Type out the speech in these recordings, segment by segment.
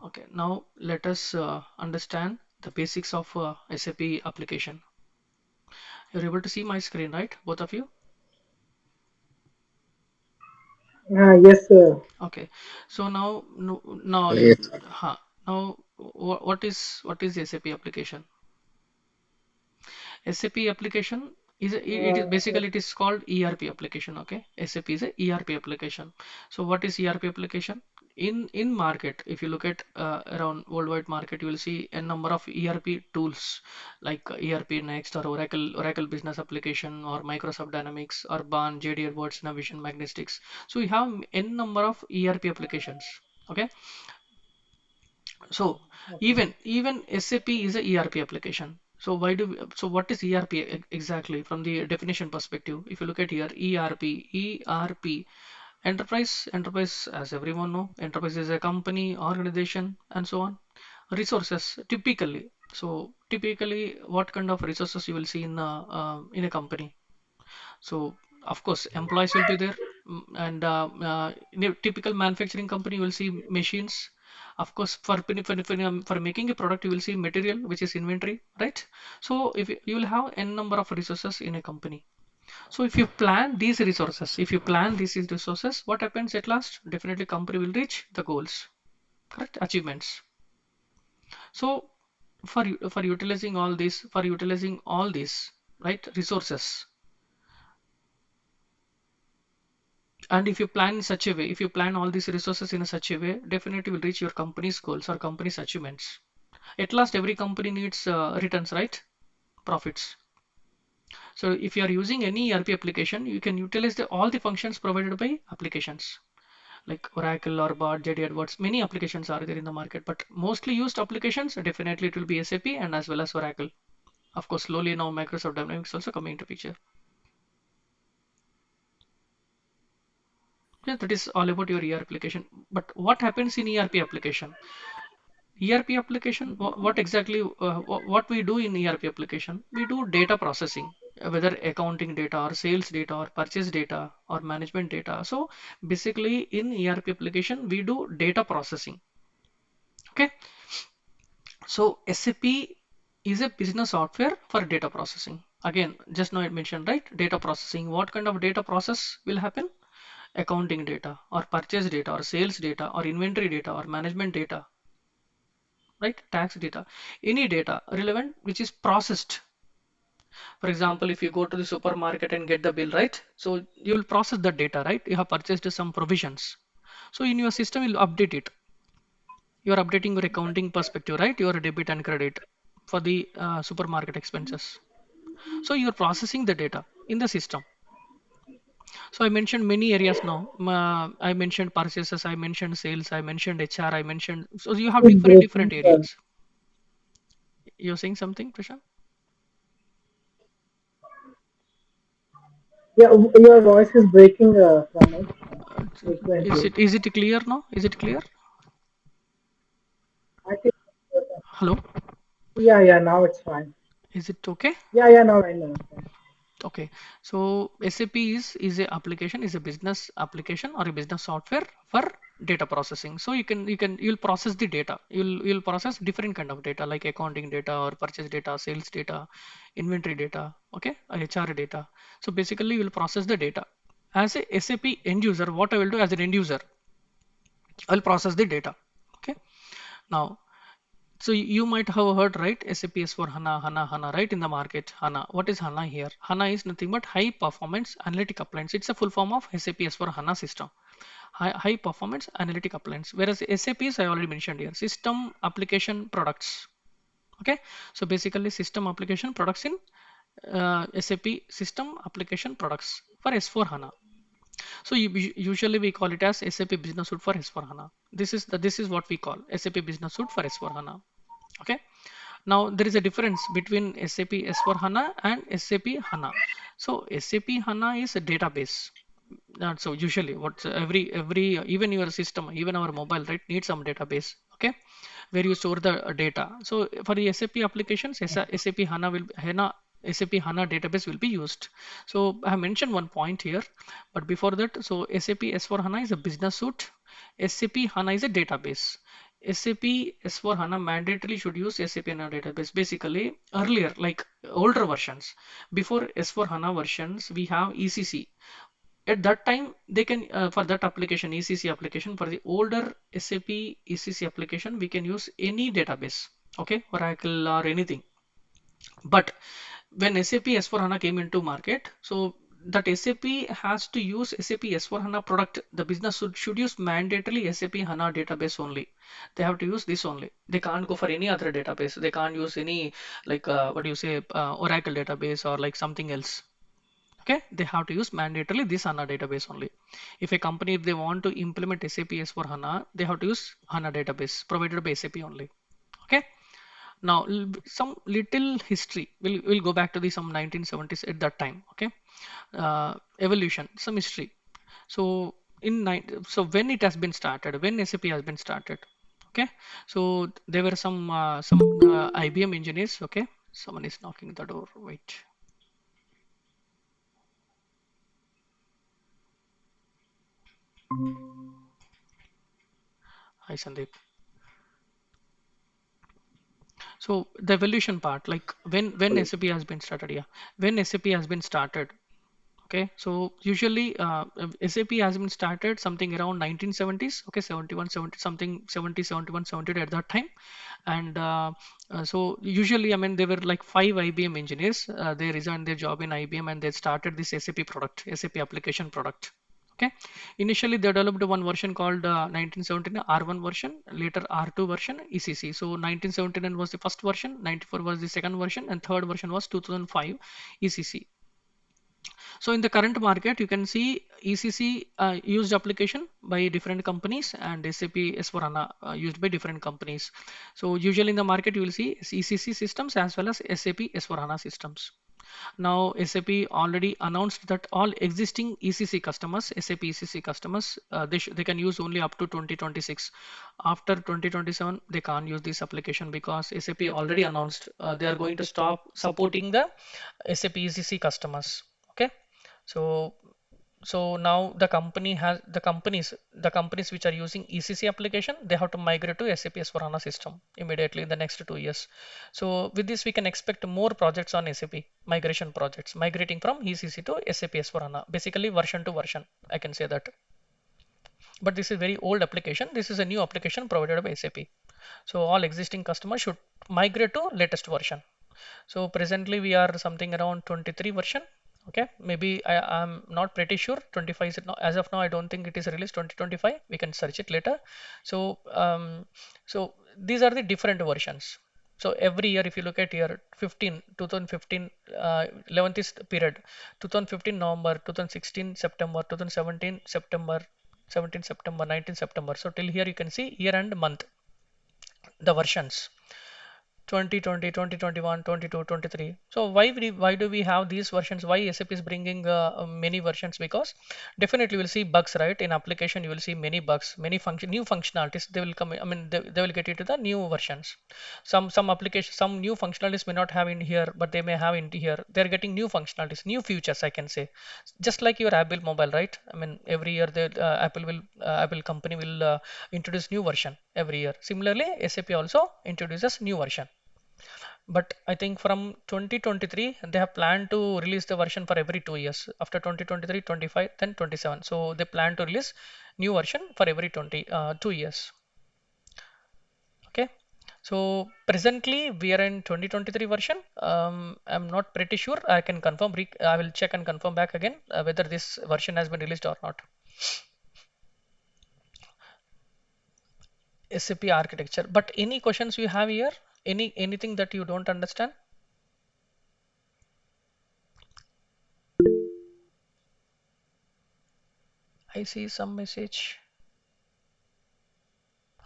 Okay, now let us understand the basics of SAP application. You're able to see my screen, right? Both of you? Yes, sir. Okay. So now, now you, Yes. now what is SAP application? SAP application is it is Uh, basically it is called ERP application. Okay, SAP is a ERP application. So what is ERP application? In market, if you look at around worldwide market, you will see a number of ERP tools like ERP Next or Oracle Business Application or Microsoft Dynamics or BAN, JD Edwards, Navision, Magnistics. So we have n number of ERP applications. Okay, so okay. even SAP is a ERP application. So why do we, so what is ERP exactly from the definition perspective? If you look at here, ERP, enterprise, as everyone know, enterprise is a company, organization, and so on. Resources typically. So typically, what kind of resources you will see in a company? So of course, employees will be there, and in a typical manufacturing company, you will see machines. Of course, for making a product, you will see material, which is inventory, right? So if you will have n number of resources in a company. So if you plan these resources, what happens at last? Definitely, company will reach the goals, correct? Achievements. So for utilizing all these, right, resources. And if you plan in such a way, if you plan all these resources in a such a way, definitely will reach your company's goals or company's achievements. At last, every company needs returns, right? Profits. So if you are using any ERP application, you can utilize all the functions provided by applications like Oracle or BART, JD Edwards. Many applications are there in the market, but mostly used applications, definitely it will be SAP and as well as Oracle. Of course, slowly now Microsoft Dynamics also coming into picture. Yeah, that is all about your ERP application. But what happens in ERP application? ERP application, what exactly, what we do in ERP application? We do data processing, whether accounting data or sales data or purchase data or management data. So basically in ERP application, we do data processing. Okay. So SAP is a business software for data processing. Again, just now I mentioned, right? Data processing. What kind of data process will happen? Accounting data or purchase data or sales data or inventory data or management data, right? Tax data, any data relevant which is processed. For example, if you go to the supermarket and get the bill, right? So you will process the data, right? You have purchased some provisions. So in your system, you'll update it. You are updating your accounting perspective, right? Your debit and credit for the supermarket expenses. So you're processing the data in the system. So I mentioned many areas now. I mentioned purchases, I mentioned sales, I mentioned HR, I mentioned. So you have It's breaking. different areas. You're saying something, Prashant? Yeah, your voice is breaking from it Is frequently. it clear now? Is it clear? I think. Hello? Yeah, yeah. Now it's fine. Is it okay? Yeah, yeah. Now I know. Okay. So SAP is a application, is a business application or a business software for data processing. So you'll process the data. You'll process different kind of data like accounting data or purchase data, sales data, inventory data, okay, or HR data. So basically you'll process the data. As a SAP end user, what I will do as an end user, I'll process the data. Okay. Now, so you might have heard, right? SAP is for HANA, right? In the market, HANA. What is HANA here? HANA is nothing but high performance analytic appliance. It's a full form of SAP S for HANA system. High performance analytic appliance. Whereas SAP is I already mentioned here, system application products. Okay. So basically system application products in SAP system application products for S4 HANA. So usually we call it as SAP Business Suite for S4 HANA. This is what we call SAP Business Suite for S4 HANA. Okay. Now there is a difference between SAP S4 HANA and SAP HANA. So SAP HANA is a database. So usually what every even your system, even our mobile, right, needs some database. Okay, where you store the data. So for the SAP applications, SAP HANA SAP HANA database will be used. So I have mentioned one point here, but before that, so SAP S4 HANA is a business suite. SAP HANA is a database. SAP S/4HANA mandatorily should use SAP HANA database. Basically, earlier, like older versions, before S/4HANA versions, we have ECC. At that time, they can for that application, ECC application, for the older SAP ECC application, we can use any database, okay, Oracle or anything. But when SAP S/4HANA came into market, so that SAP has to use SAP S/4HANA product. The business should use mandatorily SAP HANA database only. They have to use this only. They can't go for any other database. They can't use any like what do you say Oracle database or like something else. Okay, they have to use mandatorily this HANA database only. If a company, if they want to implement SAP S/4HANA, they have to use HANA database provided by SAP only. Okay. Now, some little history. We'll go back to the some 1970s at that time. Okay, evolution, some history. So so when it has been started, when SAP has been started. Okay, so there were some IBM engineers. Okay, someone is knocking the door. Wait, hi Sandeep. So the evolution part, like when SAP has been started, yeah, when SAP has been started. Okay, so usually SAP has been started something around 1970s. Okay, 71, 70, something 70, 71, 72 at that time. And so usually, I mean, there were like five IBM engineers. They resigned their job in IBM and they started this SAP product, SAP application product. Okay, initially they developed one version called 1979 R1 version, later R2 version, ECC. So 1979 was the first version, 94 was the second version, and third version was 2005 ECC. So in the current market, you can see ECC used application by different companies and SAP S/4HANA used by different companies. So usually in the market, you will see ECC systems as well as SAP S/4HANA systems. Now SAP already announced that all existing ECC customers, SAP ECC customers, they can use only up to 2026. After 2027, they can't use this application because SAP already announced they are going to stop supporting the SAP ECC customers. Okay, so now the companies which are using ECC application, they have to migrate to SAP S/4HANA system immediately in the next 2 years. So with this, we can expect more projects on SAP migration projects, migrating from ECC to SAP S/4HANA, basically version to version. I can say that. But this is very old application. This is a new application provided by SAP. So all existing customers should migrate to latest version. So presently we are something around 23 version. Okay, maybe I'm not pretty sure. 25 is not, as of now. I don't think it is released 2025. We can search it later. So these are the different versions. So every year, if you look at year 15, 2015, 11th is period, 2015 November, 2016 September, 2017 September, 17 September, 19 September. So till here you can see year and month, the versions. 2020, 2021, 22, 23. So why do we have these versions? Why SAP is bringing many versions? Because definitely we'll see bugs, right? In application you will see many bugs, many new functionalities. They will come. I mean, they will get into the new versions. Some applications, some new functionalities may not have in here, but they may have in here. They're getting new functionalities, new features. I can say, just like your Apple mobile, right? I mean, every year the Apple company will introduce new version every year. Similarly, SAP also introduces new version. But I think from 2023, they have planned to release the version for every 2 years. After 2023, 25, then 27. So they plan to release new version for every 2 years. Okay. So presently we are in 2023 version. I'm not pretty sure. I can confirm. I will check and confirm back again whether this version has been released or not. SAP architecture. But any questions you have here? Anything that you don't understand? I see some message.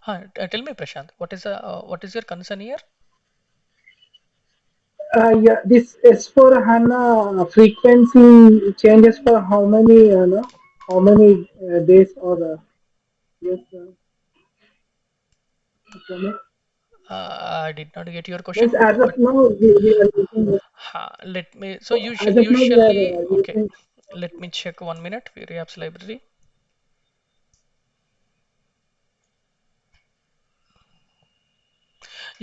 Tell me, Prashant, what is your concern here? Yeah, this S4 HANA frequency changes for how many, no, how many days or yes, okay. I did not get your Means question, as of but now we are using let me. So as of now we are usually, okay. using Let me check 1 minute. Very apps library.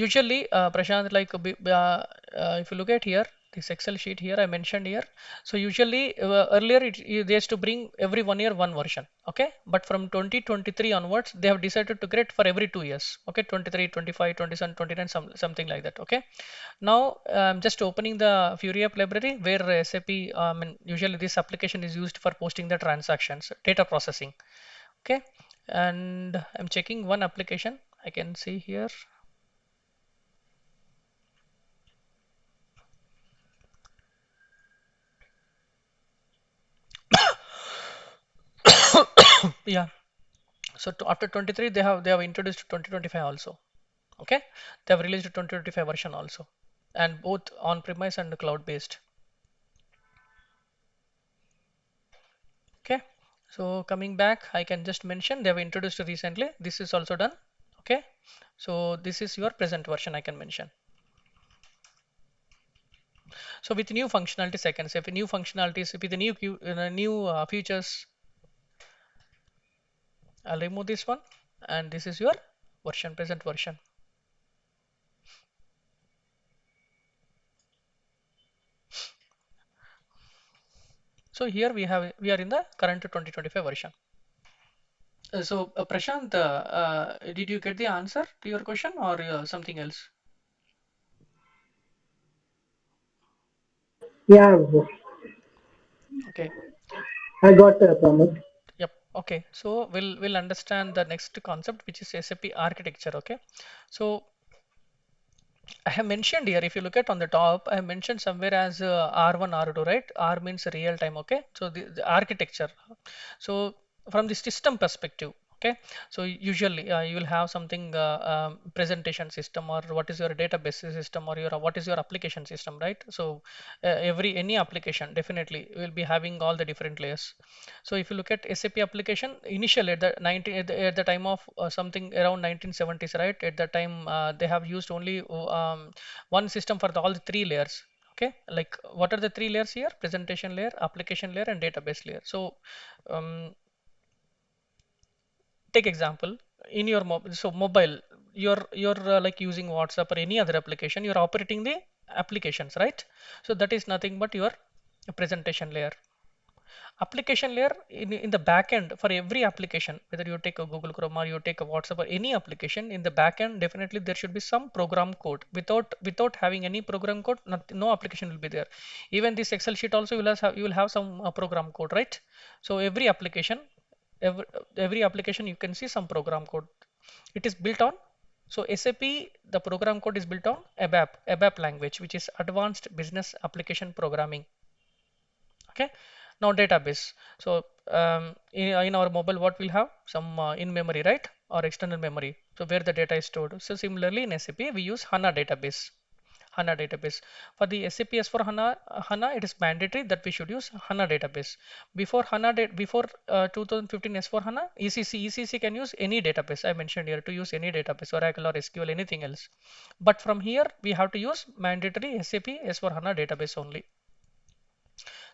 Usually, Prashant, like if you look at here, this Excel sheet here I mentioned here. So usually earlier they used to bring every 1 year one version. Okay, but from 2023 onwards, they have decided to create for every 2 years. Okay, 23, 25, 27, 29, something like that. Okay, now I'm just opening the Fury app library where SAP. Usually this application is used for posting the transactions, data processing. Okay, and I'm checking one application. I can see here. Yeah. So after 23, they have introduced 2025 also. Okay, they have released a 2025 version also, and both on-premise and cloud based. Okay, so coming back, I can just mention they have introduced recently. This is also done. Okay, so this is your present version. I can mention. So with new functionalities, I can say with new functionalities with the new features, I'll remove this one, and this is your version, present version. So here we are in the current 2025 version. Prashant, did you get the answer to your question or something else? Yeah, Okay. I got Pramod. Yep. Okay. So we'll understand the next concept, which is SAP architecture. Okay. So I have mentioned here, if you look at on the top, I have mentioned somewhere as R1, R2, right? R means real time, okay? So the architecture. So from the system perspective, okay? So usually you will have something presentation system or what is your database system or your what is your application system, right? So any application definitely will be having all the different layers. So if you look at SAP application, initially at the 19 at the time of something around 1970s, right? At that time, they have used only one system for all the three layers. Okay, like what are the three layers here? Presentation layer, application layer, and database layer. So um, take example in your mobile, you're like using WhatsApp or any other application. You're operating the applications, right? So that is nothing but your presentation layer. Application layer in the back end for every application, whether you take a Google Chrome or you take a WhatsApp or any application, in the back end definitely there should be some program code. Without having any program code, no application will be there. Even this Excel sheet also you will have some program code, right? So every, every application you can see some program code. It is built on. So SAP, the program code is built on ABAP language, which is Advanced Business Application Programming. Okay, now database. So in our mobile, what we'll have some in memory, right, or external memory, so where the data is stored. So similarly in SAP we use HANA database. HANA database. For the SAP S4 HANA, it is mandatory that we should use HANA database. Before 2015 S4 HANA, ECC can use any database. I mentioned here to use any database, Oracle or SQL, anything else. But from here we have to use mandatory SAP S4 HANA database only.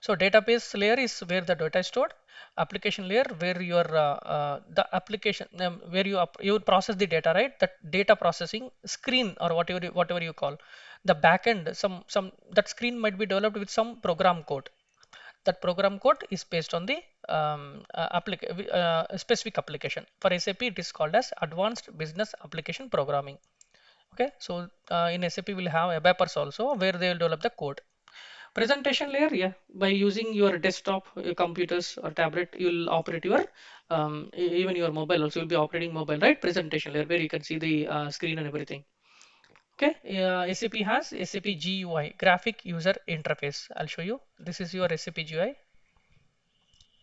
So database layer is where the data is stored. Application layer where your the application where you process the data, right? That data processing screen or whatever you call the backend. Some that screen might be developed with some program code. That program code is based on the specific application. For SAP, it is called as Advanced Business Application Programming. Okay, so in SAP we'll have ABAPers also where they will develop the code. Presentation layer, yeah, by using your desktop, computers or tablet, you'll operate your even your mobile also. You'll be operating mobile, right? Presentation layer where you can see the screen and everything. Okay, SAP has SAP GUI, graphic user interface. I'll show you. This is your SAP GUI.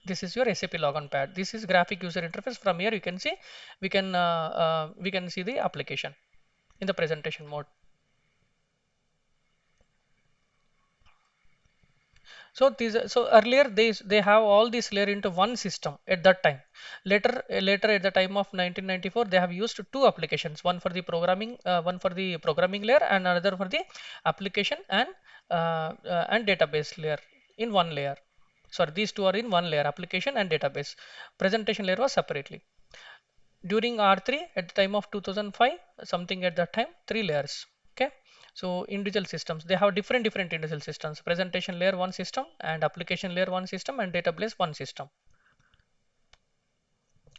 This is your SAP logon pad. This is graphic user interface. From here, you can see we can see the application in the presentation mode. So earlier they have all these layer into one system at that time. Later at the time of 1994, they have used two applications, one for the programming layer and another for the application and database layer in one layer. Sorry, these two are in one layer, application and database. Presentation layer was separately. During R3 at the time of 2005, something at that time, 3 layers. Okay. So individual systems, they have different individual systems: presentation layer one system, and application layer one system, and database one system.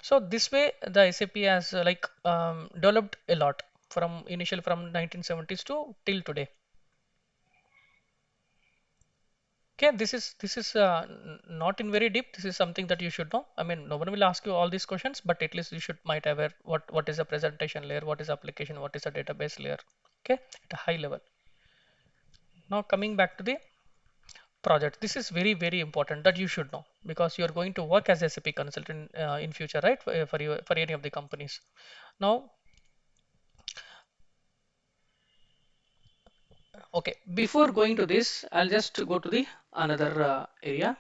So this way the SAP has developed a lot from initially from 1970s to till today. Okay, this is not in very deep. This is something that you should know. I mean, no one will ask you all these questions, but at least you should might aware what is a presentation layer, what is application, what is a database layer. Okay, at a high level. Now coming back to the project, this is very important that you should know because you are going to work as SAP consultant in future, right? For any of the companies. Now, okay, before going to this, I'll just go to the another area.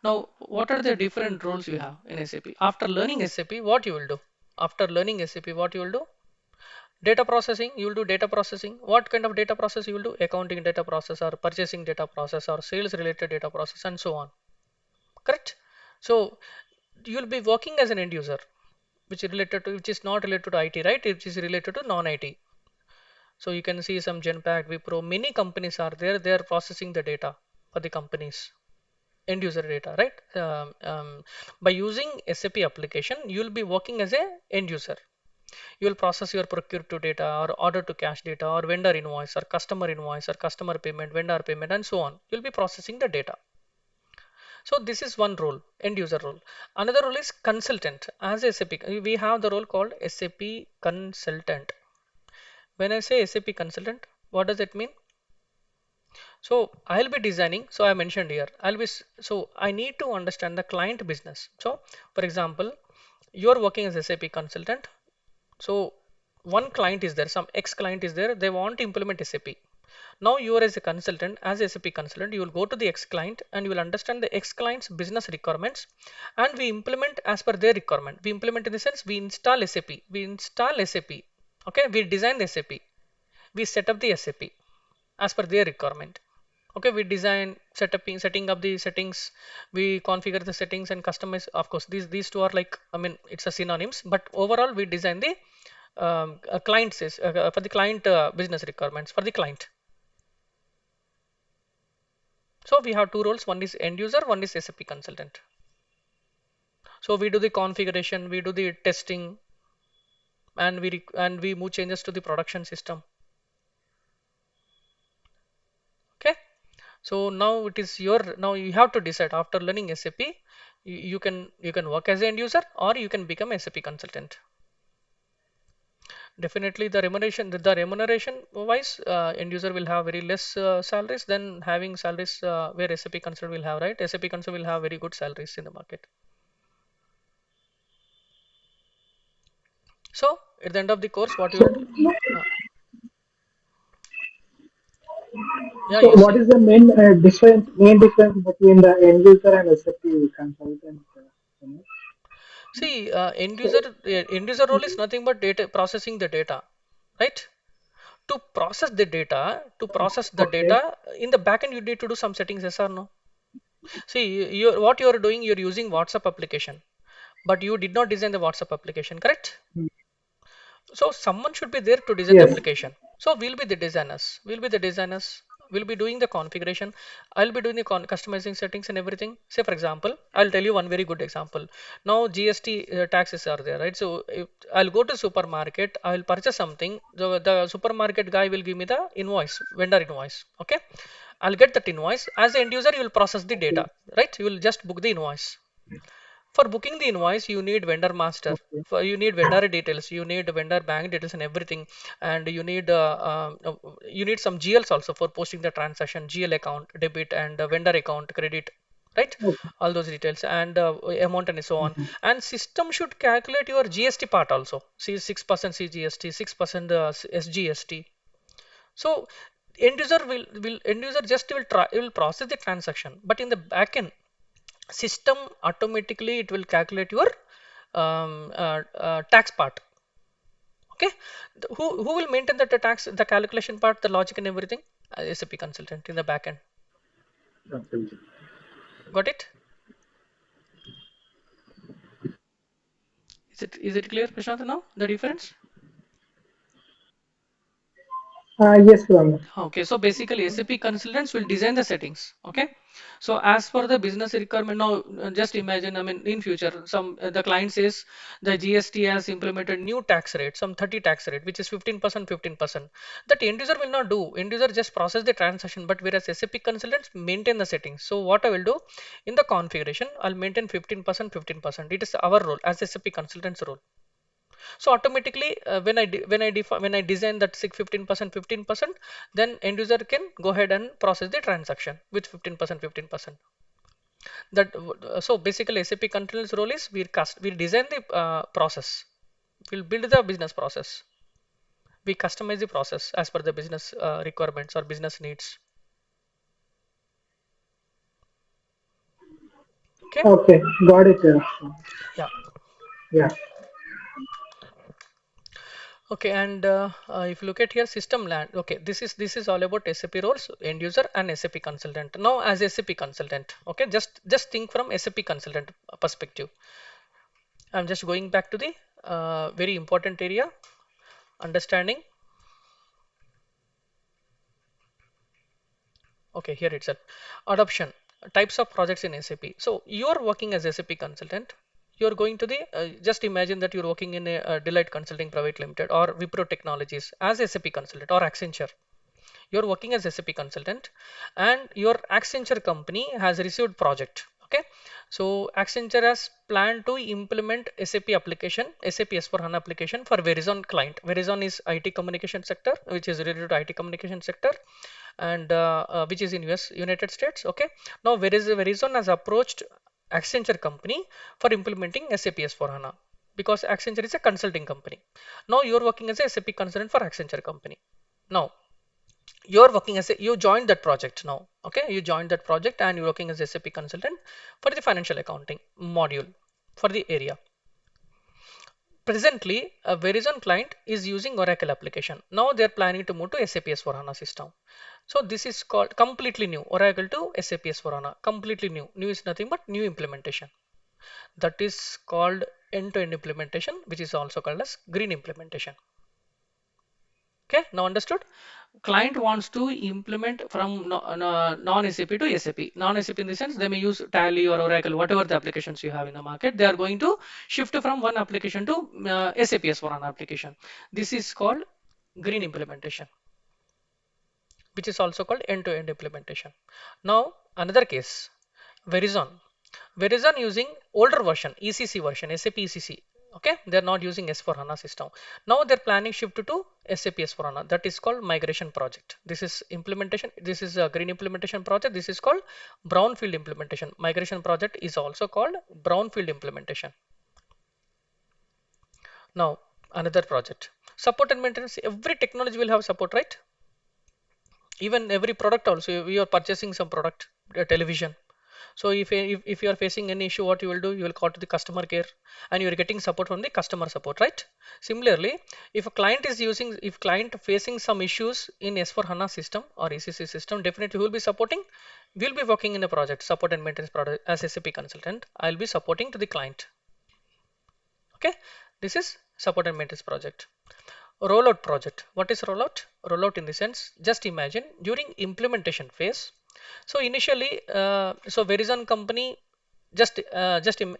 Now, what are the different roles you have in SAP? After learning SAP, what you will do? After learning SAP, what you will do? Data processing, you will do data processing. What kind of data process you will do? Accounting data process or purchasing data process or sales related data process and so on. Correct? So you will be working as an end user, which is not related to IT, right? It is related to non-IT. So you can see some Genpact, Wipro, many companies are there. They are processing the data for the companies, end user data, right? By using SAP application, you will be working as a end user. You will process your procure to data or order to cash data or vendor invoice or customer payment, vendor payment, and so on. You'll be processing the data. So this is one role, end user role. Another role is consultant. As SAP, we have the role called SAP consultant. When I say SAP consultant, what does it mean? So I'll be designing. So I mentioned here, so I need to understand the client business. So for example, you're working as SAP consultant. So one client is there, some X client is there, they want to implement SAP. Now you are as a consultant, as a SAP consultant, you will go to the X client and you will understand the X client's business requirements and we implement as per their requirement. We implement in the sense we install SAP. We install SAP. Okay, we design the SAP. We set up the SAP as per their requirement. Okay, we design, setting up the settings, we configure the settings and customize. Of course, these two are like, I mean, it's a synonyms, but overall we design the clients is for the client business requirements for the client. So we have two roles. One is end user, one is SAP consultant. So we do the configuration, we do the testing, and we move changes to the production system. Okay. So now it is now you have to decide after learning SAP, you can work as an end user or you can become SAP consultant. Definitely the remuneration wise, end user will have very less salaries than having salaries where SAP consultant will have, right? SAP consultant will have very good salaries in the market. So at the end of the course, what So, you'll uh, yeah, so you what say. is the main difference between the end user and SAP consultant? See, So, end user role is nothing but data processing the data, right? To process the okay, data in the backend, you need to do some settings, yes or no? See, what you are doing, you're using WhatsApp application, but you did not design the WhatsApp application, correct? hmm, So someone should be there to design the yes, application. So we'll be the designers. We'll be the designers. We'll be doing the configuration. I'll be doing the customizing settings and everything. Say for example, I'll tell you one very good example. Now GST taxes are there, right? So if I'll go to supermarket, I'll purchase something. The supermarket guy will give me the invoice, vendor invoice. Okay. I'll get that invoice. As the end user, you will process the data, right? You will just book the invoice. For booking the invoice, you need vendor master. okay, You need vendor details, you need vendor bank details and everything, and you need some GLs also for posting the transaction, GL account, debit, and vendor account, credit, right? okay, All those details and amount and so on. mhm, And system should calculate your GST part also. See 6% CGST, 6% SGST. So end user just will process the transaction, but in the backend system automatically it will calculate your tax part. Okay. Who will maintain that the tax, the calculation part, the logic and everything? SAP consultant in the back end. absolutely. Got it? Is it clear, Prashant, now the difference? Yes, Rama. Okay, so basically SAP consultants will design the settings. Okay, so as per the business requirement now, just imagine, I mean, in future, the client says the GST has implemented new tax rate, some 30 tax rate, which is 15%, 15%. That end user will not do. End user just process the transaction, but whereas SAP consultants maintain the settings. So what I will do in the configuration, I'll maintain 15%, 15%. It is our role as SAP consultants role. So automatically, when I design that 15%, 15%, then end user can go ahead and process the transaction with 15%, 15%. So basically, SAP controls role is we design the process, we'll build the business process, we customize the process as per the business requirements or business needs. Okay, Okay, got it. yeah. Yeah. Okay, and if you look at here, system land. Okay, this is all about SAP roles, end user and SAP consultant. Now, as SAP consultant, okay, just think from SAP consultant perspective. I'm just going back to the very important area, understanding. Okay, here itself, adoption, types of projects in SAP. So you are working as SAP consultant. You're going to the just imagine that you're working in a Deloitte Consulting Private Limited or Wipro Technologies as SAP consultant or Accenture. You're working as SAP consultant and your Accenture company has received project. Okay, so Accenture has planned to implement SAP application, SAP S/4HANA application for Verizon client. Verizon is IT communication sector, which is related to IT communication sector, and which is in United States. Okay, now Verizon has approached Accenture company for implementing SAP S/4HANA because Accenture is a consulting company. Now you're working as a SAP consultant for Accenture company. Now you're working as you joined that project now. Okay, you joined that project and you're working as a SAP consultant for the financial accounting module for the area. Presently, a Verizon client is using Oracle application. Now they're planning to move to SAP S/4HANA system. So this is called completely new, Oracle to SAP S/4HANA, completely new. New is nothing but new implementation. That is called end-to-end implementation, which is also called as green implementation. Okay, now understood? Client wants to implement from non-SAP to SAP. Non-SAP in the sense they may use Tally or Oracle, whatever the applications you have in the market. They are going to shift from one application to SAP S/4HANA application. This is called green implementation, which is also called end-to-end implementation. Now, another case, Verizon. Verizon using older version, ECC version, SAP ECC. Okay, they're not using S/4HANA system. Now they're planning shift to SAP S/4HANA. That is called migration project. This is implementation. This is a green implementation project. This is called brownfield implementation. Migration project is also called brownfield implementation. Now another project. Support and maintenance. Every technology will have support, right? Even every product also. We are purchasing some product, a television. So if you are facing any issue, what you will do, you will call to the customer care and you are getting support from the customer support, right? Similarly, if client facing some issues in S/4HANA system or ECC system, definitely we will be supporting. We'll be working in a project, support and maintenance product as SAP consultant. I'll be supporting to the client. Okay, this is support and maintenance project. Rollout project. What is rollout? Rollout in the sense, just imagine during implementation phase. So initially, Verizon company,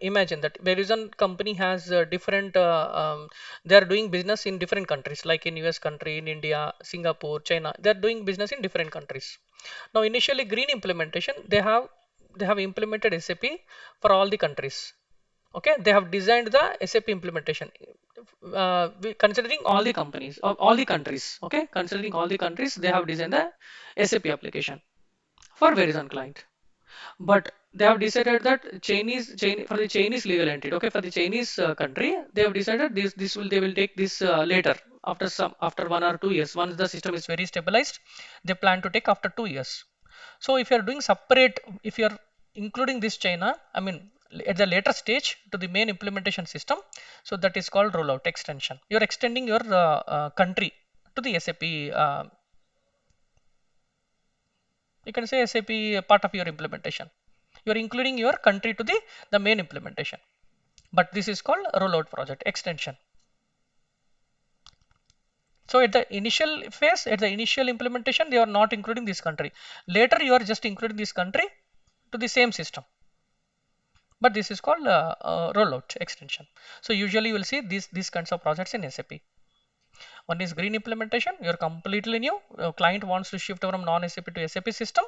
imagine that Verizon company has different. They are doing business in different countries, like in US country, in India, Singapore, China. They are doing business in different countries. Now initially, green implementation, they have implemented SAP for all the countries. Okay, they have designed the SAP implementation, considering all the companies of all the countries. Okay, considering all the countries, they have designed the SAP application for Verizon client. But they have decided that for the Chinese legal entity, okay, for the Chinese country, they have decided they will take this later, after 1 or 2 years. Once the system is very stabilized, they plan to take after 2 years. So if you are doing separate, if you are including this China, I mean at the later stage to the main implementation system, so that is called rollout extension. You are extending your country to the SAP. You can say SAP part of your implementation. You're including your country to the main implementation. But this is called rollout project extension. So at the initial phase, at the initial implementation, they are not including this country. Later, you are just including this country to the same system. But this is called rollout extension. So usually you will see these kinds of projects in SAP. One is green implementation. You're completely new. Client wants to shift from non-SAP to SAP system,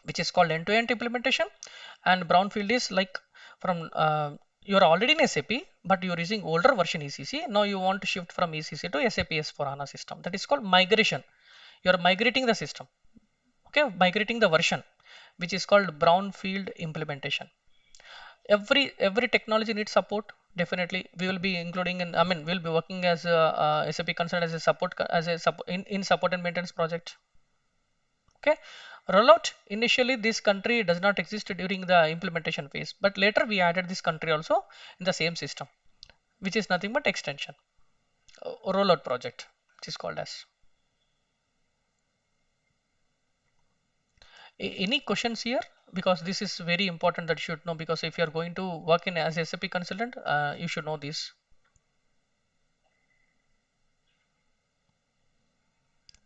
which is called end-to-end implementation. And brownfield is like from you're already in SAP, but you're using older version ECC. Now you want to shift from ECC to SAP S/4HANA system. That is called migration. You're migrating the system. Okay, migrating the version, which is called brownfield implementation. Every technology needs support. Definitely we will be including in, I mean, we'll be working as a, SAP consultant as a support in support and maintenance project. Okay, rollout, initially this country does not exist during the implementation phase, but later we added this country also in the same system, which is nothing but extension. Rollout project, which is called as. Any questions here? Because this is very important that you should know, because if you are going to work in as a SAP consultant, you should know this.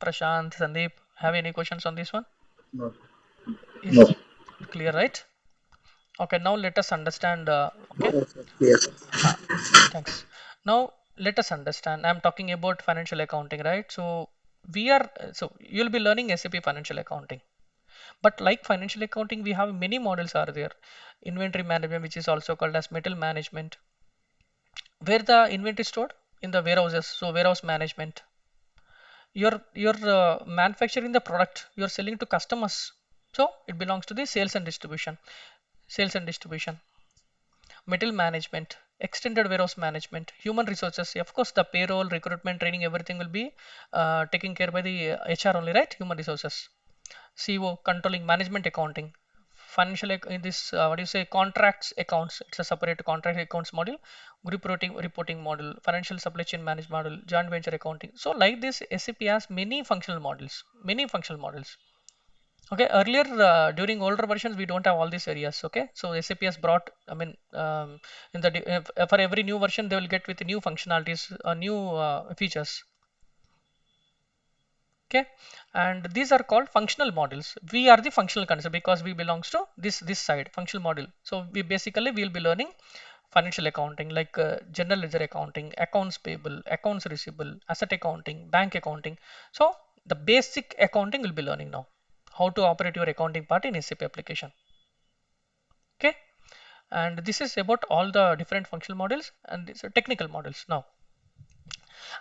Prashant, Sandeep, have any questions on this one? No. No. Is clear, right? Okay, now let us understand. Okay, Yes, yes. uh, thanks. Now let us understand. I'm talking about financial accounting, right? So so you'll be learning SAP financial accounting. But like financial accounting, we have many models are there. Inventory management, which is also called as metal management, where the inventory is stored in the warehouses. So warehouse management. You're manufacturing the product. You're selling to customers. So it belongs to the sales and distribution. Sales and distribution. Middle management, extended warehouse management, human resources. Of course, the payroll, recruitment, training, everything will be taken care by the HR only, right? Human resources. CO, controlling, management, accounting, financial in this what do you say, contracts, accounts. It's a separate contract accounts module, group reporting model, financial supply chain management model, joint venture accounting. So like this, SAP has many functional models, many functional models. Okay, earlier during older versions we don't have all these areas. Okay, so SAP has brought, I mean, in the for every new version they will get with new functionalities, new features. Okay, and these are called functional models. We are the functional concept because we belongs to this side, functional model. So we basically will be learning financial accounting like general ledger accounting, accounts payable, accounts receivable, asset accounting, bank accounting. So the basic accounting will be learning now, how to operate your accounting part in SAP application. Okay, and this is about all the different functional models, and these are technical models. Now,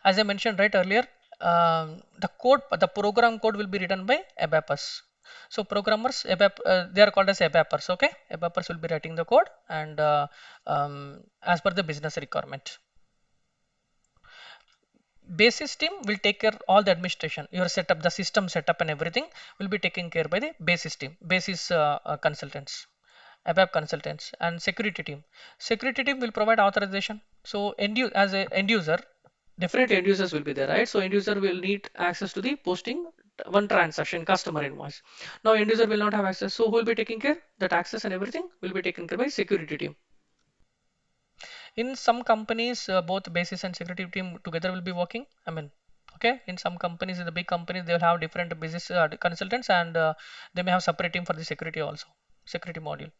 as I mentioned right earlier, the program code will be written by ABAPers. So programmers, they are called as ABAPers. Okay, ABAPers will be writing the code, and as per the business requirement. Basis team will take care all the administration. Your setup, the system setup, and everything will be taken care by the basis team, basis consultants, ABAP consultants, and security team. Security team will provide authorization. So as a end user, different end users will be there, right? So end user will need access to the posting one transaction customer invoice. Now end user will not have access. So who will be taking care? That access and everything will be taken care by security team. In some companies, both basis and security team together will be working. I mean, okay, in some companies, in the big companies, they will have different business consultants, and they may have separate team for the security also, security module.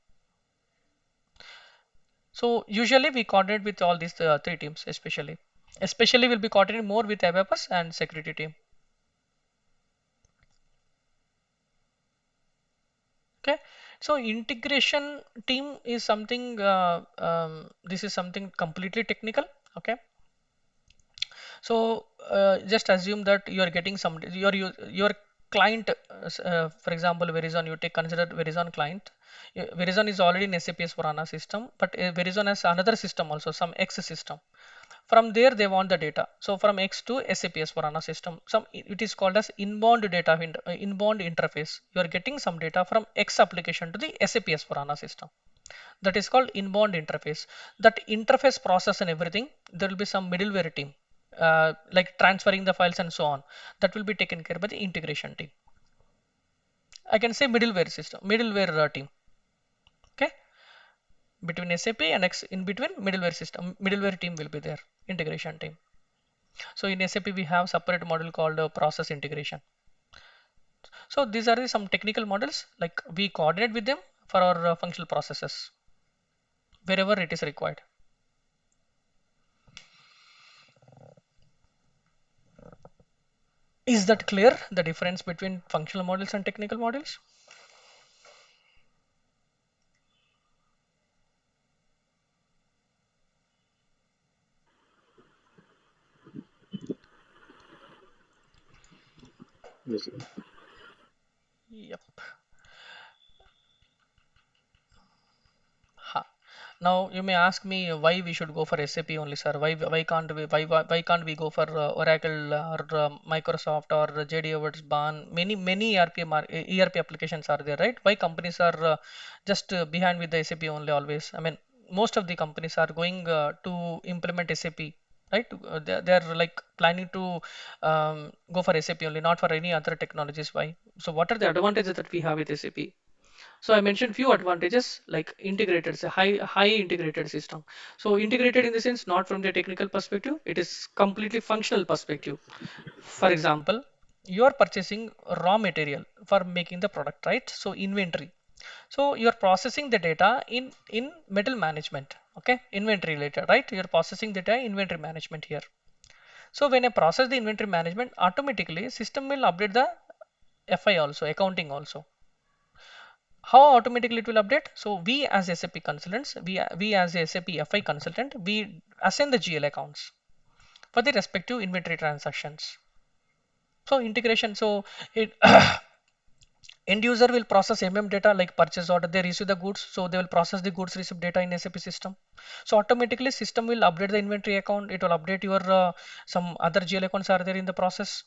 So usually we coordinate with all these three teams, especially will be coordinating more with ABAPers and security team. Okay, so integration team is something. This is something completely technical. Okay, so just assume that you are getting your client, for example, Verizon. You take consider Verizon client. Verizon is already in SAP S/4HANA system, but Verizon has another system also, some X system. From there, they want the data. So from X to SAP S/4HANA system, it is called as inbound data, inbound interface. You are getting some data from X application to the SAP S/4HANA system. That is called inbound interface. That interface process and everything, there will be some middleware team, like transferring the files and so on. That will be taken care by the integration team. I can say middleware system, middleware team. between SAP and in between middleware system, middleware team will be there, integration team. So in SAP we have separate module called process integration. So these are some technical models, like we coordinate with them for our functional processes wherever it is required. Is that clear, the difference between functional models and technical models? Yes. Yep. Ha. Now you may ask me why we should go for SAP only, sir. Why can't we go for Oracle or Microsoft or JD Edwards, BAN? Many ERP applications are there, right? Why companies are just behind with the SAP only always? I mean, most of the companies are going to implement SAP, right? They're like planning to go for SAP only, not for any other technologies. Why? So what are the advantages that we have with SAP? So I mentioned few advantages like integrated, it's a high integrated system. So integrated in the sense not from the technical perspective, it is completely functional perspective. For example, you are purchasing raw material for making the product, right? So inventory. So you are processing the data in metal management, okay? Inventory related, right? You are processing the data inventory management here. So when I process the inventory management, automatically system will update the FI also, accounting also. How automatically it will update? So we as SAP consultants, we as a SAP FI consultant, we assign the GL accounts for the respective inventory transactions. So integration, so it end user will process data like purchase order, they receive the goods, so they will process the goods received data in SAP system. So automatically system will update the inventory account, it will update your some other GL accounts are there in the process.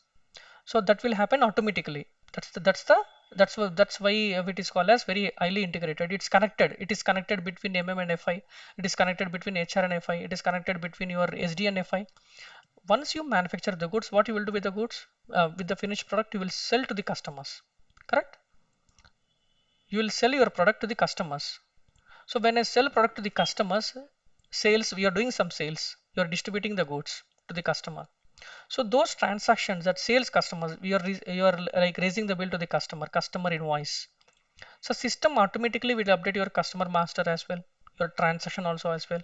So that will happen automatically. That's why it is called as very highly integrated. It's connected. It is connected between and FI. It is connected between HR and FI. It is connected between your SD and FI. Once you manufacture the goods, what you will do with the goods? With the finished product, you will sell to the customers. Correct? You will sell your product to the customers. So when I sell product to the customers, sales, we are doing some sales. You are distributing the goods to the customer. So those transactions that sales customers, you are like raising the bill to the customer invoice. So system automatically will update your customer master as well, your transaction also as well,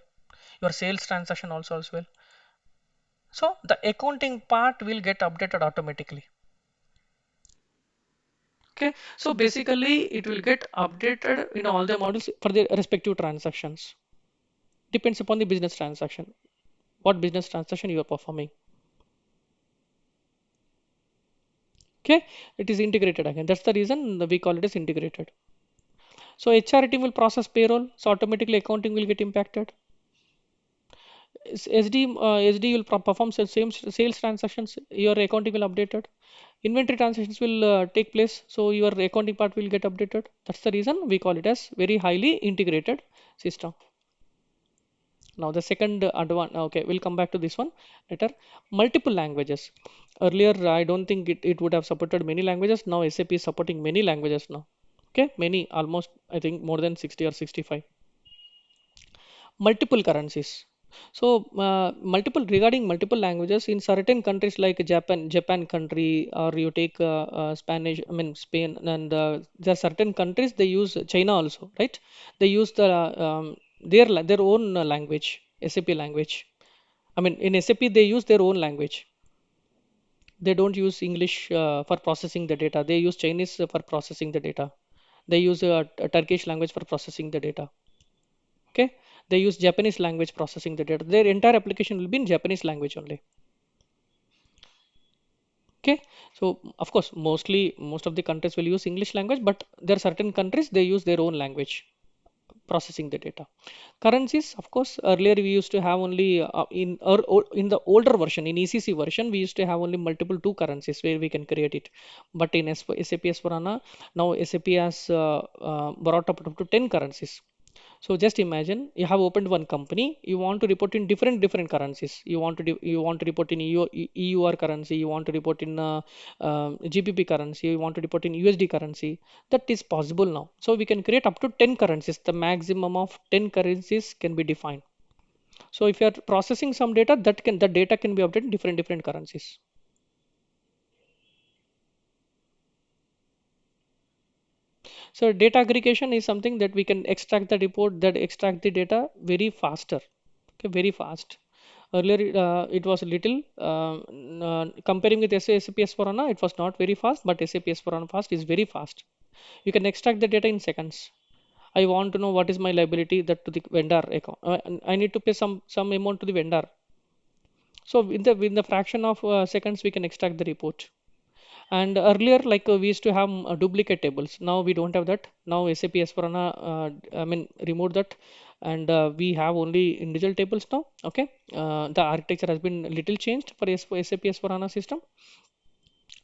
your sales transaction also as well. So the accounting part will get updated automatically. Okay, so basically it will get updated in all the models for the respective transactions. Depends upon the business transaction, what business transaction you are performing. Okay, it is integrated again. That's the reason we call it as integrated. So HR team will process payroll, so automatically accounting will get impacted. SD will perform same sales transactions, your accounting will updated. Inventory transactions will take place, so your accounting part will get updated. That's the reason we call it as very highly integrated system. Now the second advan okay, we'll come back to this one later. Multiple languages. Earlier, I don't think it would have supported many languages. Now SAP is supporting many languages now. Okay, many, almost I think more than 60 or 65. Multiple currencies. So multiple regarding multiple languages in certain countries like Japan country, or you take Spanish, I mean Spain, and there are certain countries they use China also, right? They use their own language, SAP language. I mean in SAP they use their own language. They don't use English for processing the data. They use Chinese for processing the data. They use Turkish language for processing the data. Okay, they use Japanese language processing the data. Their entire application will be in Japanese language only. Okay, so of course most of the countries will use English language, but there are certain countries they use their own language processing the data. Currencies, of course, earlier we used to have only in the older version, in ECC version, we used to have only multiple two currencies where we can create it. But in SAP S4HANA, now SAP has brought up to 10 currencies. So just imagine you have opened one company, you want to report in different currencies. You want to report in EUR currency, you want to report in GBP currency, you want to report in USD currency. That is possible now. So we can create up to 10 currencies. The maximum of 10 currencies can be defined. So if you are processing some data, the data can be updated in different currencies. So data aggregation is something that we can extract the report, that extract the data very faster. Okay, very fast. Earlier, it was a little comparing with SAP S/4HANA, it was not very fast, but SAP S/4HANA fast is very fast. You can extract the data in seconds. I want to know what is my liability that to the vendor account. I need to pay some amount to the vendor. So in the fraction of seconds, we can extract the report. And earlier, like we used to have duplicate tables. Now we don't have that. Now SAP S/4HANA, I mean, remove that, and we have only individual tables now. Okay, the architecture has been little changed for SAP S/4HANA system.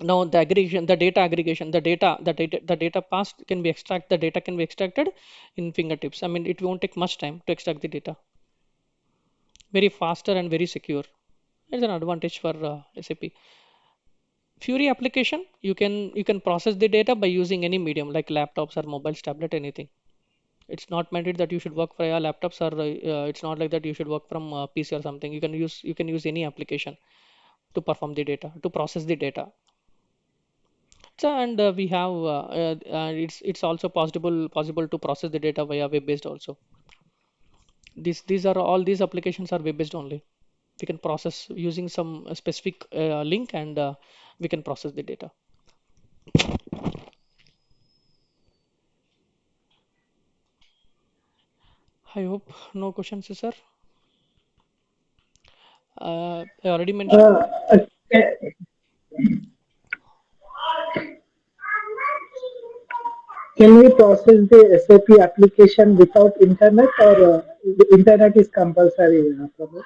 Now the aggregation, the data aggregation, the data passed can be the data can be extracted in fingertips. I mean, it won't take much time to extract the data. Very faster and very secure. It's an advantage for SAP. Fury application, you can process the data by using any medium like laptops or mobiles, tablet, anything. It's not mandated that you should work via laptops, or it's not like that you should work from PC or something. You can use any application to perform the data, to process the data. So, and we have it's also possible to process the data via web based also. These are all these applications are web based only. We can process using some specific link, and we can process the data. I hope no questions, sir. I already mentioned. Uh, uh, can we process the SAP application without internet, or the internet is compulsory from it?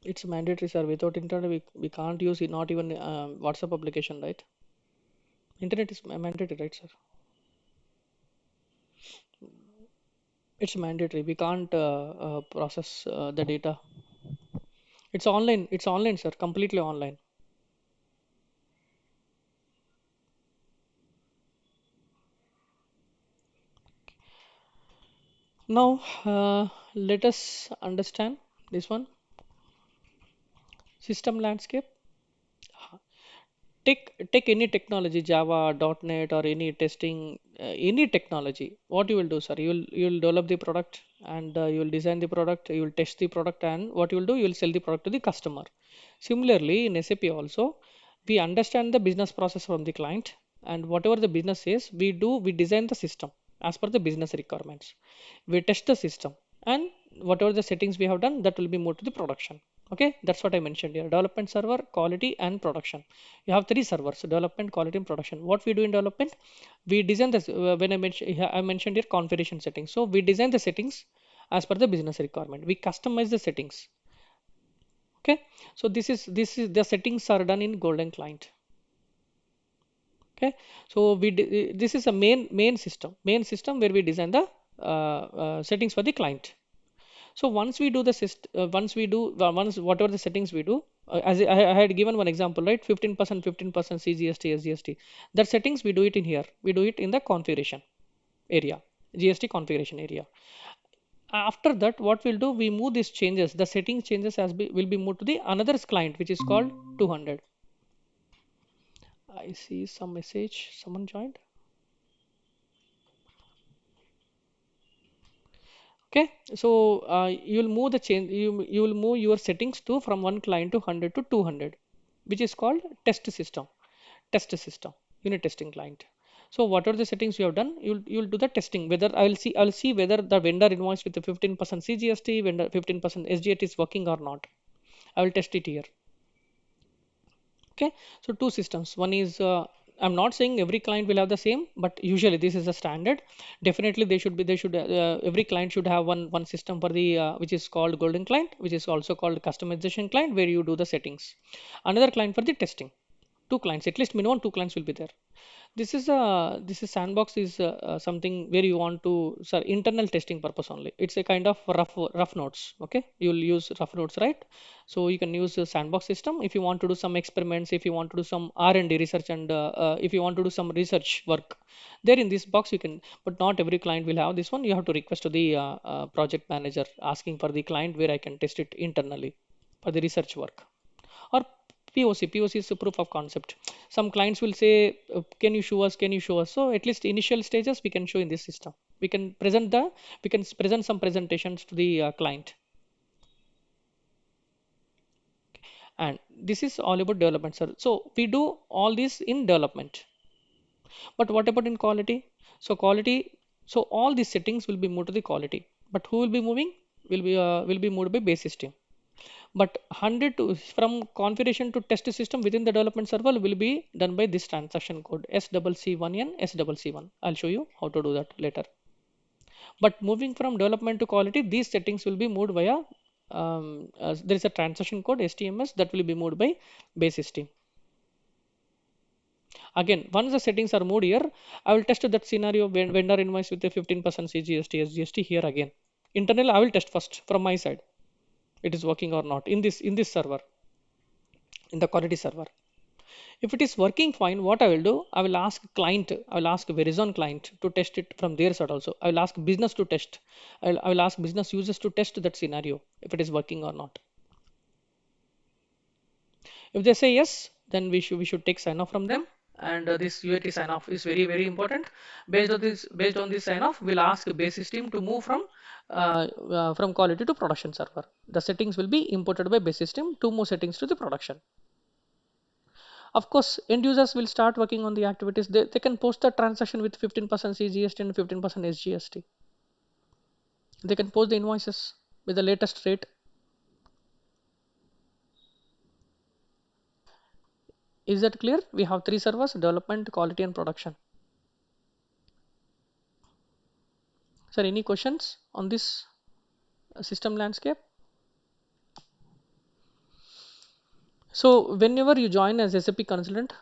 It's mandatory, sir. Without internet, we can't use it, not even WhatsApp application, right? Internet is mandatory, right, sir? It's mandatory. We can't process the data. It's online. It's online, sir. Completely online. Now, let us understand this one system landscape. Take any technology, Java, .NET, or any testing, any technology. What you will do, sir? You will develop the product, and you will design the product. You will test the product, and what you will do, you will sell the product to the customer. Similarly, in SAP also, we understand the business process from the client, and whatever the business is, we design the system as per the business requirements. We test the system, and whatever the settings we have done, that will be moved to the production. Okay, that's what I mentioned here: development server, quality, and production. You have three servers: development, quality, and production. What we do in development, we design this. When I mentioned here configuration settings, so we design the settings as per the business requirement. We customize the settings. Okay, so this is the settings are done in golden client. Okay, so this is a main system where we design the settings for the client. So once we do the once whatever the settings we do, as I had given one example, right? 15%, 15% CGST, SGST. That settings we do it in here. We do it in the configuration area, GST configuration area. After that, what we'll do, we move these changes. The settings changes will be moved to the another client, which is called 200. I see some message. Someone joined. Okay, so you'll move the change. You will move your settings to from one client to 100 to 200, which is called test system. Test system, unit testing client. So what are the settings you have done? You'll do the testing. Whether I'll see whether the vendor invoice with the 15% CGST, vendor 15% SGT is working or not. I will test it here. Okay, so two systems. One is I'm not saying every client will have the same, but usually this is a standard. Definitely they should every client should have one system for the which is called golden client, which is also called customization client, where you do the settings. Another client for the testing. Two clients, at least minimum two clients will be there. This is sandbox is something where you want to, sir, internal testing purpose only. It's a kind of rough notes. Okay, you'll use rough notes, right? So you can use a sandbox system if you want to do some experiments, if you want to do some R&D research, and if you want to do some research work. There in this box you can, but not every client will have this one. You have to request to the project manager asking for the client where I can test it internally for the research work, or POC is a proof of concept. Some clients will say, "Can you show us? Can you show us?" So at least initial stages we can show in this system. We can present the we can present some presentations to the client, and this is all about development, sir. So we do all this in development. But what about in quality? So quality, so all these settings will be moved to the quality. But who will be moving? Will be moved by base system. But 100 to from configuration to test system within the development server will be done by this transaction code SCC1N SCC1. I'll show you how to do that later. But moving from development to quality, these settings will be moved via there is a transaction code STMS that will be moved by base system. Again, once the settings are moved here, I will test that scenario when vendor invoice with a 15% CGST SGST here again. Internally, I will test first from my side. It is working or not in this server, in the quality server. If it is working fine, what I will do, I will ask client, I will ask Verizon client to test it from their side also. I will ask business to test. I will ask business users to test that scenario if it is working or not. If they say yes, then we should take sign off from them. And this UAT sign off is very very important. Based on this sign off, we'll ask base system to move from quality to production server. The settings will be imported by base system. Two more settings to the production. Of course, end users will start working on the activities. They can post the transaction with 15% CGST and 15% SGST. They can post the invoices with the latest rate. Is that clear? We have three servers: development, quality, and production. Sir, any questions on this system landscape? So whenever you join as SAP consultant,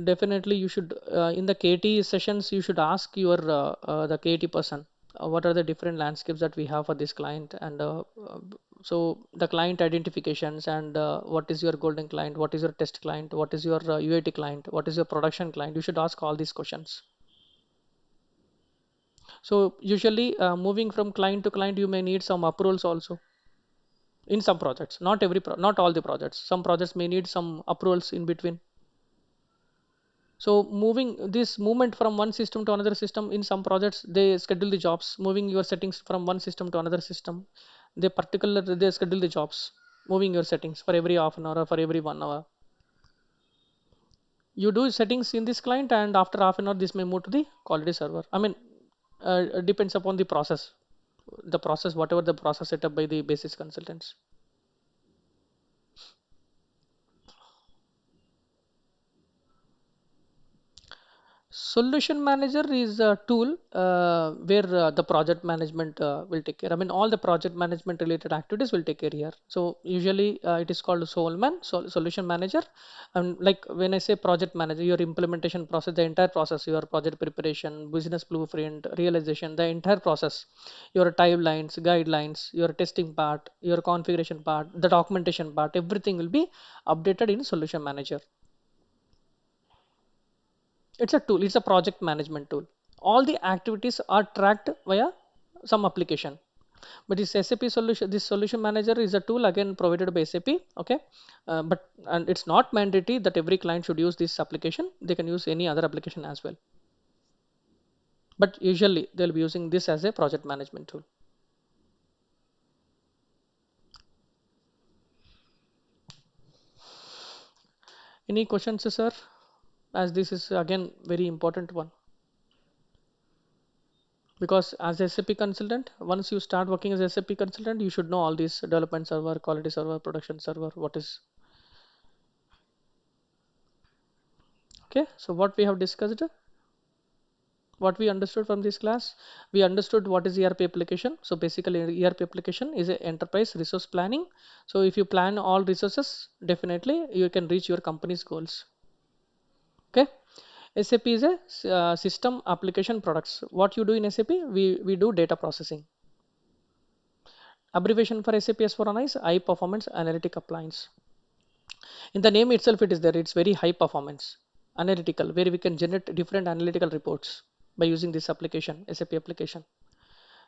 definitely you should in the KT sessions you should ask your the KT person what are the different landscapes that we have for this client, and so the client identifications, and what is your golden client, what is your test client, what is your UAT client, what is your production client. You should ask all these questions. So usually moving from client to client, you may need some approvals also in some projects. Not all the projects. Some projects may need some approvals in between. So moving this movement from one system to another system, in some projects they schedule the jobs, moving your settings from one system to another system. They schedule the jobs, moving your settings for every half an hour or for every 1 hour. You do settings in this client, and after half an hour this may move to the quality server. I mean, depends upon the process. The process, whatever the process set up by the basis consultants. Solution manager is a tool where the project management will take care. I mean, all the project management related activities will take care here. So usually it is called solution manager. And like when I say project manager, your implementation process, the entire process, your project preparation, business blueprint, realization, the entire process, your timelines, guidelines, your testing part, your configuration part, the documentation part, everything will be updated in solution manager. It's a tool, it's a project management tool. All the activities are tracked via some application. But this SAP solution, this solution manager is a tool again provided by SAP. Okay, but and it's not mandatory that every client should use this application. They can use any other application as well. But usually they'll be using this as a project management tool. Any questions, sir? As this is again very important one. Because as a SAP consultant, once you start working as a SAP consultant, you should know all these: development server, quality server, production server, what is. Okay, so what we have discussed, what we understood from this class, we understood what is ERP application. So basically ERP application is a enterprise resource planning. So if you plan all resources, definitely you can reach your company's goals. Okay, SAP is a system application products. What you do in SAP, we do data processing. Abbreviation for SAP S/4HANA is High Performance Analytic Appliance. In the name itself, it is there. It's very high performance, analytical, where we can generate different analytical reports by using this application, SAP application.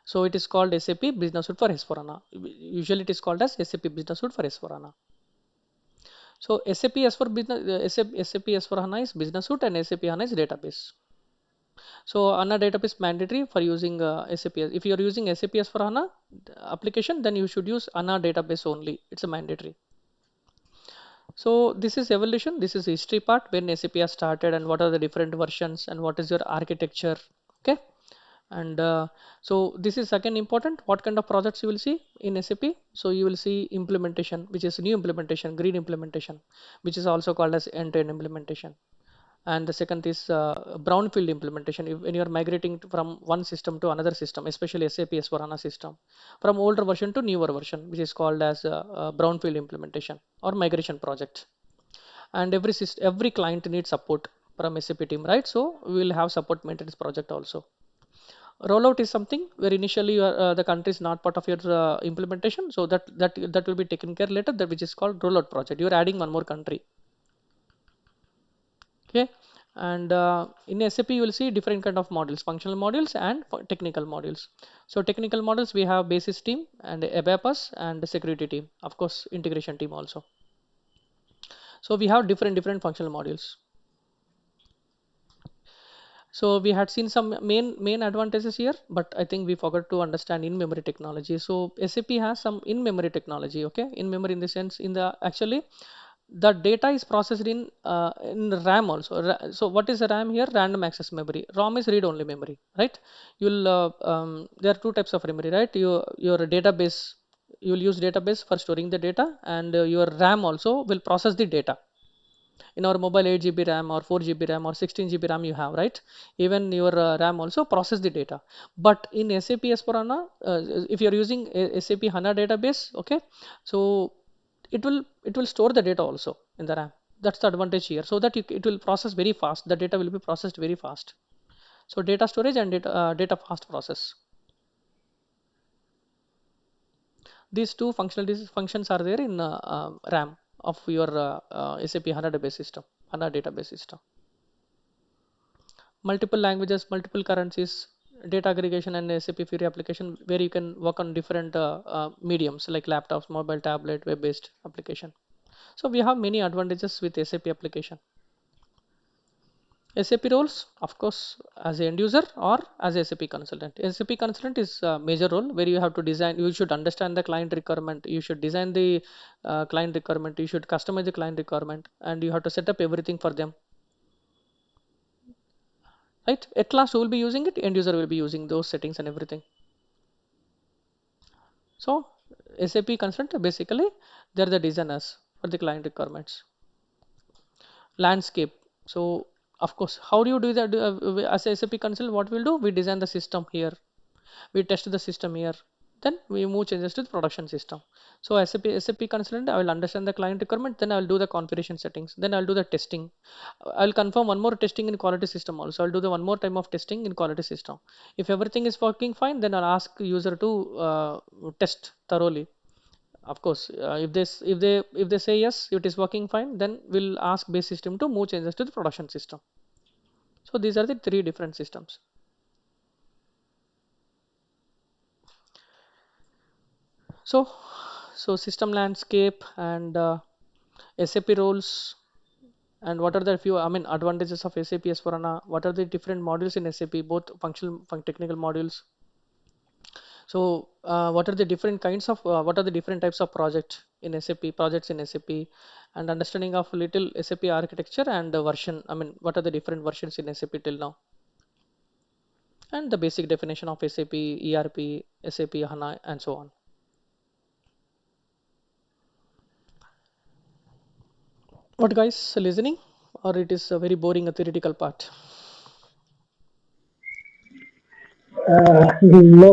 So it is called SAP Business Suite for S/4HANA. Usually, it is called as SAP Business Suite for S/4HANA. So SAP S4 business, SAP S/4HANA is Business Suite and SAP HANA is database. So HANA database mandatory for using SAP. If you are using SAP S/4HANA application, then you should use HANA database only. It's a mandatory. So this is evolution. This is history part when SAP has started and what are the different versions and what is your architecture. Okay. And so this is again important. What kind of projects you will see in SAP? So you will see implementation, which is new implementation, green implementation, which is also called as end-to-end implementation. And the second is brownfield implementation. When you are migrating from one system to another system, especially SAP S/4HANA system, from older version to newer version, which is called as brownfield implementation or migration project. And every client needs support from SAP team, right? So we will have support maintenance project also. Rollout is something where initially the country is not part of your implementation, so that will be taken care later, that which is called rollout project. You are adding one more country. Okay. And in SAP you will see different kind of models, functional models and technical models. So technical models, we have basis team and ABAPS and the security team, of course integration team also. So we have different functional modules. So we had seen some main advantages here, but I think we forgot to understand in-memory technology. So SAP has some in-memory technology. Okay, in-memory in the sense, in the actually the data is processed in RAM also. So what is the RAM here? Random access memory. ROM is read-only memory, right? You'll there are two types of memory, right? Your database, you will use database for storing the data, and your RAM also will process the data. In our mobile, 8 GB RAM or 4 GB RAM or 16 GB RAM you have, right? Even your RAM also process the data. But in SAP S/4HANA, if you are using SAP HANA database, okay, so it will store the data also in the RAM. That's the advantage here, so that it will process very fast. The data will be processed very fast. So data storage and data fast process. These two functions are there in RAM of your SAP HANA database system, HANA database system. Multiple languages, multiple currencies, data aggregation and SAP Fury application, where you can work on different mediums like laptops, mobile, tablet, web-based application. So we have many advantages with SAP application. SAP roles, of course, as a end user or as a SAP consultant. SAP consultant is a major role where you have to design, you should understand the client requirement, you should design the client requirement, you should customize the client requirement, and you have to set up everything for them. Right? At last, who will be using it? End user will be using those settings and everything. So SAP consultant, basically they're the designers for the client requirements. Landscape. So of course, how do you do that? As a SAP consultant, what we'll do? We design the system here. We test the system here. Then we move changes to the production system. So SAP consultant, I will understand the client requirement. Then I will do the configuration settings. Then I'll do the testing. I'll confirm one more testing in quality system also. I'll do the one more time of testing in quality system. If everything is working fine, then I'll ask user to test thoroughly. Of course, if they say yes, it is working fine, then we'll ask base system to move changes to the production system. So these are the three different systems. So system landscape and SAP roles, and what are the few, I mean, advantages of SAP S/4HANA? What are the different modules in SAP, both functional, technical modules? So what are the different kinds of what are the different types of projects in SAP, and understanding of little SAP architecture and version. I mean, what are the different versions in SAP till now, and the basic definition of SAP, ERP, SAP HANA, and so on. What guys listening, or it is a very boring theoretical part? No